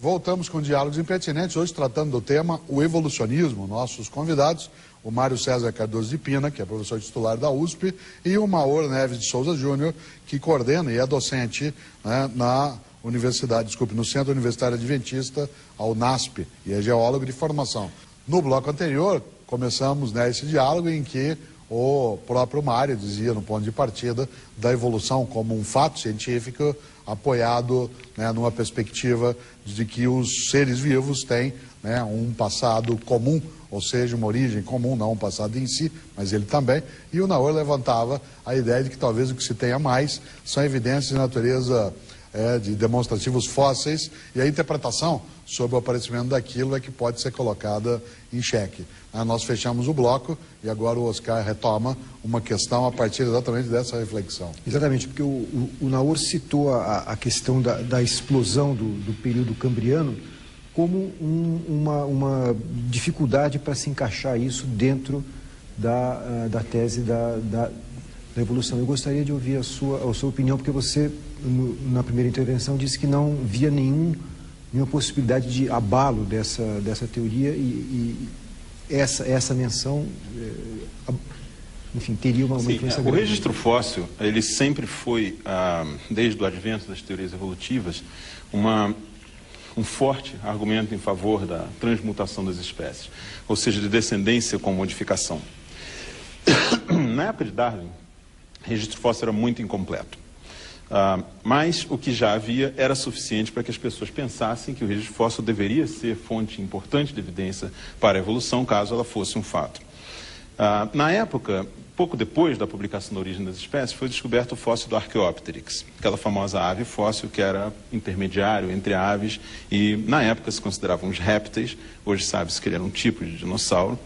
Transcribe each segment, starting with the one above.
Voltamos com Diálogos Impertinentes, hoje tratando do tema o evolucionismo. Nossos convidados, o Mário César Cardoso de Pina, que é professor titular da USP, e o Maor Neves de Souza Júnior, que coordena e é docente, né, no Centro Universitário Adventista, a UNASP, e é geólogo de formação. No bloco anterior, começamos, né, esse diálogo em que o próprio Mário dizia, no ponto de partida, da evolução como um fato científico apoiado, né, numa perspectiva de que os seres vivos têm, né, um passado comum, ou seja, uma origem comum, não um passado em si, mas ele também. E o Naor levantava a ideia de que talvez o que se tenha mais são evidências de natureza de demonstrativos fósseis, e a interpretação sobre o aparecimento daquilo é que pode ser colocada em xeque. Nós fechamos o bloco e agora o Oscar retoma uma questão a partir exatamente dessa reflexão. Exatamente, porque o Naor citou a questão da explosão do período cambriano como uma dificuldade para se encaixar isso dentro da tese da evolução. Eu gostaria de ouvir a sua opinião, porque você, na primeira intervenção, disse que não via nenhuma possibilidade de abalo dessa teoria e essa menção, enfim, teria uma influência grande. O registro fóssil, ele sempre foi, desde o advento das teorias evolutivas, um forte argumento em favor da transmutação das espécies, ou seja, de descendência com modificação. Na época de Darwin, o registro fóssil era muito incompleto. Mas o que já havia era suficiente para que as pessoas pensassem que o registro fóssil deveria ser fonte importante de evidência para a evolução, caso ela fosse um fato. Na época, pouco depois da publicação da origem das espécies, foi descoberto o fóssil do Archaeopteryx, aquela famosa ave fóssil que era intermediário entre aves e, na época, se consideravam os répteis. Hoje sabe-se que ele era um tipo de dinossauro.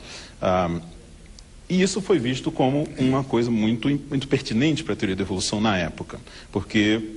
E isso foi visto como uma coisa muito pertinente para a teoria da evolução na época, porque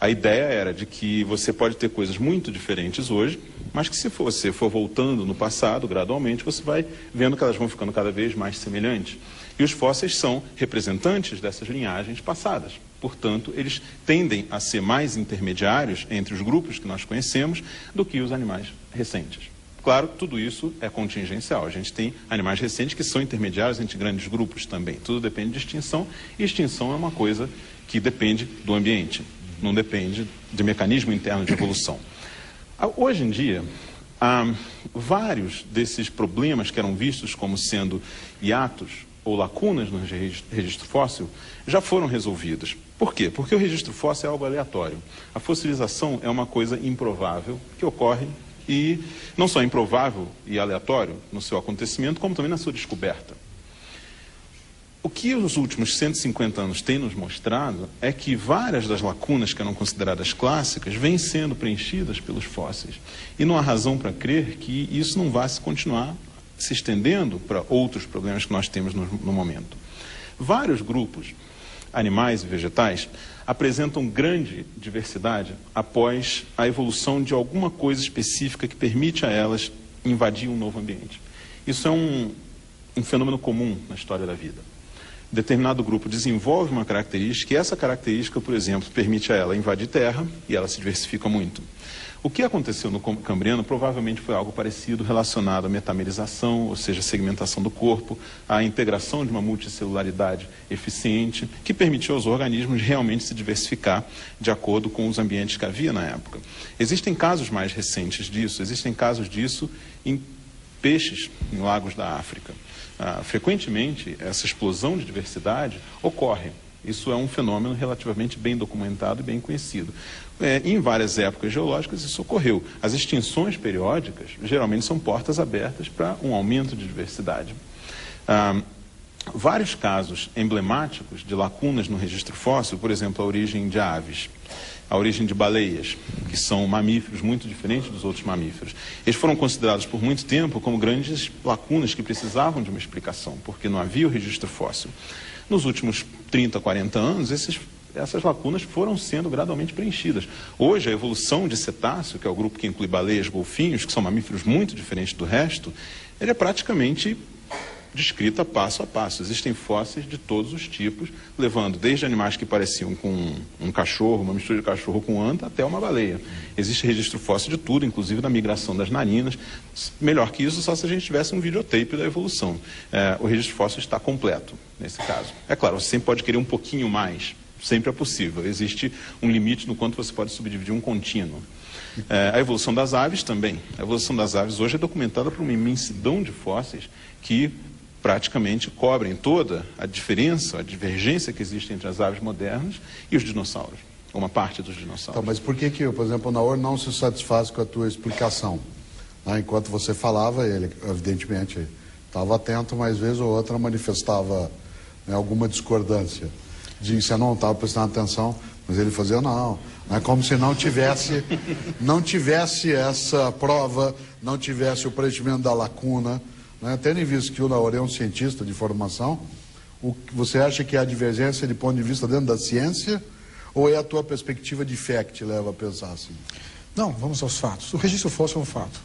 a ideia era de que você pode ter coisas muito diferentes hoje, mas que se você for voltando no passado, gradualmente, você vai vendo que elas vão ficando cada vez mais semelhantes. E os fósseis são representantes dessas linhagens passadas. Portanto, eles tendem a ser mais intermediários entre os grupos que nós conhecemos do que os animais recentes. Claro, tudo isso é contingencial. A gente tem animais recentes que são intermediários entre grandes grupos também. Tudo depende de extinção, e extinção é uma coisa que depende do ambiente, não depende de mecanismo interno de evolução. Hoje em dia, vários desses problemas que eram vistos como sendo hiatos ou lacunas no registro fóssil já foram resolvidos. Por quê? Porque o registro fóssil é algo aleatório. A fossilização é uma coisa improvável que ocorre, e não só improvável e aleatório no seu acontecimento, como também na sua descoberta. O que os últimos 150 anos têm nos mostrado é que várias das lacunas que eram consideradas clássicas vêm sendo preenchidas pelos fósseis. E não há razão para crer que isso não vá se continuar se estendendo para outros problemas que nós temos no momento. Vários grupos, animais e vegetais, apresentam grande diversidade após a evolução de alguma coisa específica que permite a elas invadir um novo ambiente. Isso é um fenômeno comum na história da vida. Determinado grupo desenvolve uma característica e essa característica, por exemplo, permite a ela invadir terra e ela se diversifica muito. O que aconteceu no Cambriano provavelmente foi algo parecido relacionado à metamerização, ou seja, a segmentação do corpo, à integração de uma multicelularidade eficiente, que permitiu aos organismos realmente se diversificar de acordo com os ambientes que havia na época. Existem casos mais recentes disso, existem casos disso em peixes em lagos da África. Frequentemente, essa explosão de diversidade ocorre. Isso é um fenômeno relativamente bem documentado e bem conhecido. Em várias épocas geológicas isso ocorreu. As extinções periódicas geralmente são portas abertas para um aumento de diversidade. Vários casos emblemáticos de lacunas no registro fóssil, por exemplo, a origem de aves, a origem de baleias, que são mamíferos muito diferentes dos outros mamíferos. Eles foram considerados por muito tempo como grandes lacunas que precisavam de uma explicação, porque não havia o registro fóssil. Nos últimos 30, 40 anos, essas lacunas foram sendo gradualmente preenchidas. Hoje, a evolução de cetáceo, que é o grupo que inclui baleias, golfinhos, que são mamíferos muito diferentes do resto, ele é praticamente descrita passo a passo. Existem fósseis de todos os tipos, levando desde animais que pareciam com um cachorro, uma mistura de cachorro com anta, até uma baleia. Existe registro fóssil de tudo, inclusive da migração das narinas. Melhor que isso, só se a gente tivesse um videotape da evolução. O registro fóssil está completo, nesse caso. É claro, você sempre pode querer um pouquinho mais, sempre é possível. Existe um limite no quanto você pode subdividir um contínuo. A evolução das aves também. A evolução das aves hoje é documentada por uma imensidão de fósseis que praticamente cobrem toda a diferença, a divergência que existe entre as aves modernas e os dinossauros, uma parte dos dinossauros. Então, mas por que, por exemplo, o Naor não se satisfaz com a tua explicação? Enquanto você falava, ele, evidentemente, estava atento, mas vez ou outra manifestava, né, alguma discordância. Dizia, não estava prestando atenção, mas ele fazia não. É como se não tivesse essa prova, não tivesse o preenchimento da lacuna. Né? Tendo em vista que o Naor é um cientista de formação, você acha que há divergência de ponto de vista dentro da ciência, ou é a tua perspectiva de fé que te leva a pensar assim? Não, vamos aos fatos. O registro fóssil é um fato.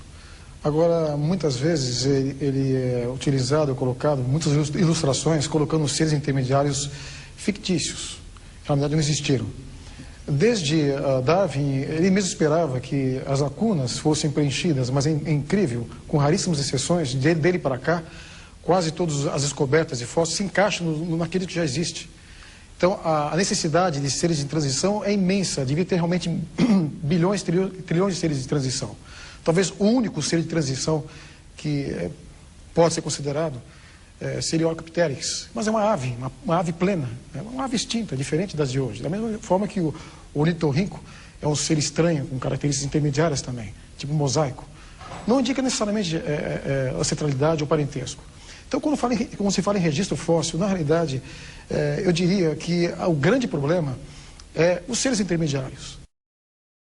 Agora, muitas vezes ele é utilizado, colocado, muitas ilustrações, colocando seres intermediários fictícios, que na verdade não existiram. Desde Darwin, ele mesmo esperava que as lacunas fossem preenchidas, mas é incrível, com raríssimas exceções, dele para cá, quase todas as descobertas de fósseis se encaixam naquilo que já existe. Então, a necessidade de seres de transição é imensa, devia ter realmente bilhões, trilhões de seres de transição. Talvez o único ser de transição que pode ser considerado seria o Archaeopteryx, mas é uma ave plena, é uma ave extinta, diferente das de hoje. Da mesma forma que o ornitorrinco é um ser estranho, com características intermediárias também, tipo um mosaico. Não indica necessariamente ancestralidade ou parentesco. Então, quando se fala em registro fóssil, na realidade, eu diria que o grande problema é os seres intermediários.